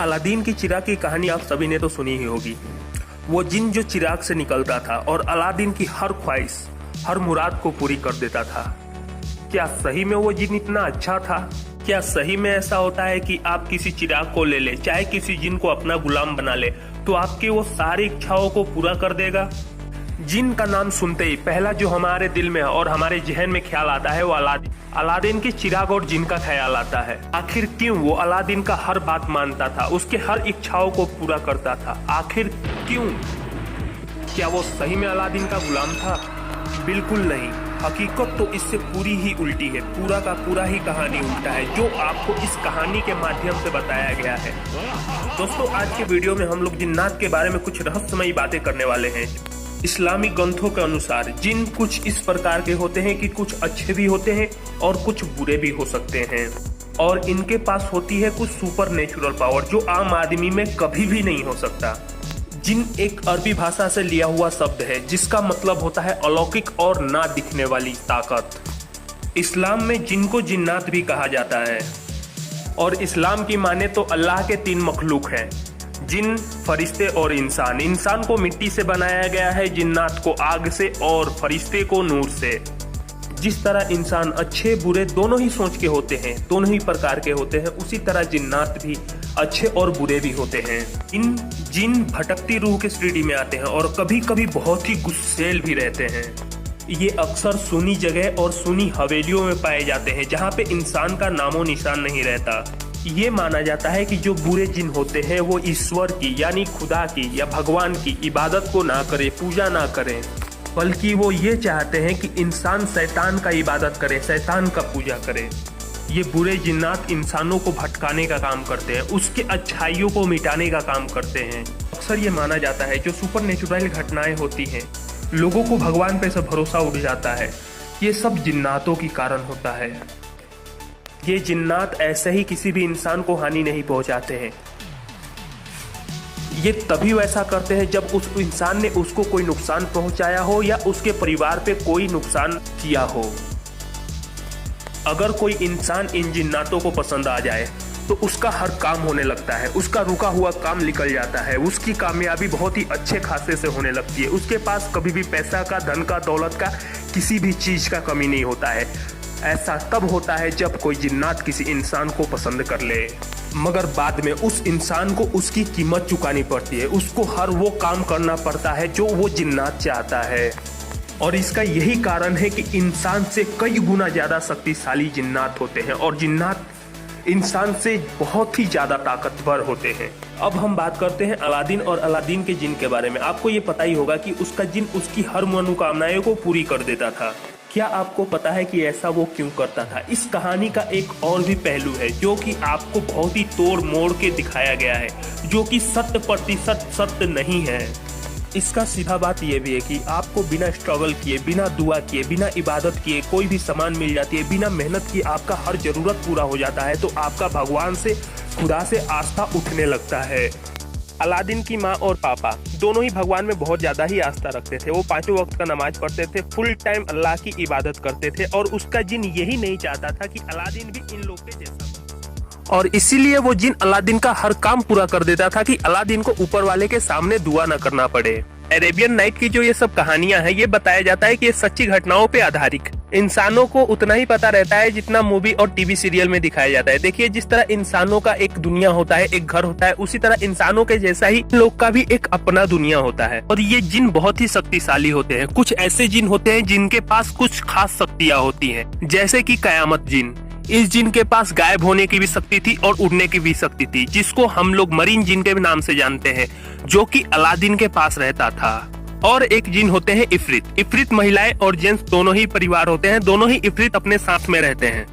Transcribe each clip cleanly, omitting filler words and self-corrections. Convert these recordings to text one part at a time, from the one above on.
Aladdin की चिराग की कहानी आप सभी ने तो सुनी ही होगी। वो जिन जो चिराग से निकलता था और अलादीन की हर ख्वाहिश, हर मुराद को पूरी कर देता था। क्या सही में वो जिन इतना अच्छा था? क्या सही में ऐसा होता है कि आप किसी चिराग को ले ले, चाहे किसी जिन को अपना गुलाम बना ले, तो आपकी वो सारी इच्छाओं को पूरा कर देगा? जिन का नाम सुनते ही पहला जो हमारे दिल में और हमारे जहन में ख्याल आता है वो अलादीन के चिराग और जिन का ख्याल आता है। आखिर क्यों वो अलादीन का हर बात मानता था, उसके हर इच्छाओं को पूरा करता था? आखिर क्यों? क्या वो सही में अलादीन का गुलाम था? बिल्कुल नहीं। हकीकत तो इससे पूरी ही उल्टी है। पूरा का पूरा ही कहानी उल्टा है, जो आपको इस कहानी के माध्यम से बताया गया है। दोस्तों, आज के वीडियो में हम लोग जिन्नात के बारे में कुछ रहस्यमयी बातें करने वाले हैं। इस्लामी ग्रंथों के अनुसार जिन कुछ इस प्रकार के होते हैं कि कुछ अच्छे भी होते हैं और कुछ बुरे भी हो सकते हैं, और इनके पास होती है कुछ सुपर नेचुरल पावर जो आम आदमी में कभी भी नहीं हो सकता। जिन एक अरबी भाषा से लिया हुआ शब्द है जिसका मतलब होता है अलौकिक और ना दिखने वाली ताकत। इस्लाम में जिन को जिन्नात भी कहा जाता है, और इस्लाम की माने तो अल्लाह के 3 मखलूक हैं, जिन, फरिश्ते और इंसान। इंसान को मिट्टी से बनाया गया है, जिन्नात को आग से और फरिश्ते को नूर से। जिस तरह इंसान अच्छे बुरे दोनों ही सोच के होते हैं, दोनों ही प्रकार के होते हैं, उसी तरह जिन्नात भी अच्छे और बुरे भी होते हैं। इन जिन भटकती रूह के श्रेणी में आते हैं और कभी कभी बहुत ही गुस्सैल भी रहते हैं। ये अक्सर सुनी जगह और सुनी हवेलियों में पाए जाते हैं जहाँ पे इंसान का नामो निशान नहीं रहता। ये माना जाता है कि जो बुरे जिन होते हैं वो ईश्वर की यानी खुदा की या भगवान की इबादत को ना करे, पूजा ना करें, बल्कि वो ये चाहते हैं कि इंसान शैतान का इबादत करे, शैतान का पूजा करे। ये बुरे जिन्नात इंसानों को भटकाने का काम करते हैं, उसके अच्छाइयों को मिटाने का काम करते हैं। अक्सर ये माना जाता है जो सुपर नेचुरल घटनाएं होती हैं, लोगों को भगवान पे से भरोसा उठ जाता है, ये सब जिन्नातों के कारण होता है। ये जिन्नात ऐसे ही किसी भी इंसान को हानि नहीं पहुंचाते हैं। ये तभी वैसा करते हैं जब उस इंसान ने उसको कोई नुकसान पहुंचाया हो या उसके परिवार पे कोई नुकसान किया हो। अगर कोई इंसान इन जिन्नातों को पसंद आ जाए तो उसका हर काम होने लगता है, उसका रुका हुआ काम निकल जाता है, उसकी कामयाबी बहुत ही अच्छे खासे से होने लगती है। उसके पास कभी भी पैसा का, धन का, दौलत का, किसी भी चीज का कमी नहीं होता है। ऐसा तब होता है जब कोई जिन्नात किसी इंसान को पसंद कर ले, मगर बाद में उस इंसान को उसकी कीमत चुकानी पड़ती है, उसको हर वो काम करना पड़ता है जो वो जिन्नात चाहता है। और इसका यही कारण है कि इंसान से कई गुना ज्यादा शक्तिशाली जिन्नात होते हैं और जिन्नात इंसान से बहुत ही ज्यादा ताकतवर होते हैं। अब हम बात करते हैं अलादीन और अलादीन के जिन के बारे में। आपको ये पता ही होगा कि उसका जिन उसकी हर मनोकामनाएं को पूरी कर देता था। क्या आपको पता है कि ऐसा वो क्यों करता था? इस कहानी का एक और भी पहलू है जो कि आपको बहुत ही तोड़ मोड़ के दिखाया गया है, जो कि 100% सत्य नहीं है। इसका सीधा बात यह भी है कि आपको बिना स्ट्रगल किए, बिना दुआ किए, बिना इबादत किए कोई भी सामान मिल जाती है, बिना मेहनत किए आपका हर जरूरत पूरा हो जाता है, तो आपका भगवान से, खुदा से आस्था उठने लगता है। अलादीन की माँ और पापा दोनों ही भगवान में बहुत ज्यादा ही आस्था रखते थे। वो 5 वक्त का नमाज पढ़ते थे, फुल टाइम अल्लाह की इबादत करते थे, और उसका जिन यही नहीं चाहता था कि अलादीन भी इन लोग के जैसा, और इसीलिए वो जिन अलादीन का हर काम पूरा कर देता था कि अलादीन को ऊपर वाले के सामने दुआ न करना पड़े। अरेबियन नाइट की जो ये सब कहानियां हैं, ये बताया जाता है कि ये सच्ची घटनाओं पे आधारित। इंसानों को उतना ही पता रहता है जितना मूवी और टीवी सीरियल में दिखाया जाता है। देखिए, जिस तरह इंसानों का एक दुनिया होता है, एक घर होता है, उसी तरह इंसानों के जैसा ही लोग का भी एक अपना दुनिया होता है। और ये जिन बहुत ही शक्तिशाली होते हैं। कुछ ऐसे जिन होते हैं जिनके पास कुछ खास शक्तियाँ होती है, जैसे की कयामत जिन। इस जिन के पास गायब होने की भी शक्ति थी और उड़ने की भी शक्ति थी, जिसको हम लोग मरीन जिन के नाम से जानते हैं, जो कि अलादीन के पास रहता था। और एक जिन होते हैं इफरित। इफरित महिलाएं और जेंट्स दोनों ही परिवार होते हैं, दोनों ही इफरित अपने साथ में रहते हैं।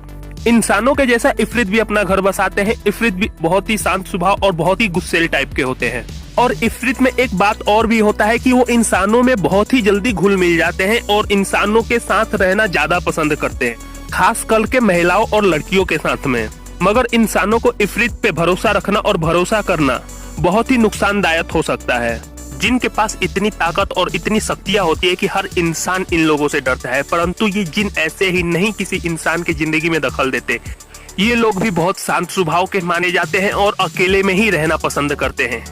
इंसानों के जैसा इफरित भी अपना घर बसाते हैं। इफरित भी बहुत ही शांत स्वभाव और बहुत ही गुस्सेल टाइप के होते हैं। और इफरित में एक बात और भी होता है कि वो इंसानों में बहुत ही जल्दी घुल मिल जाते हैं और इंसानों के साथ रहना ज्यादा पसंद करते हैं, खास करके महिलाओं और लड़कियों के साथ में। मगर इंसानों को इफरित पे भरोसा रखना और भरोसा करना बहुत ही नुकसानदायक हो सकता है। जिनके पास इतनी ताकत और इतनी शक्तियां होती है कि हर इंसान इन लोगों से डरता है, परंतु ये जिन ऐसे ही नहीं किसी इंसान की जिंदगी में दखल देते। ये लोग भी बहुत शांत स्वभाव के माने जाते हैं और अकेले में ही रहना पसंद करते हैं।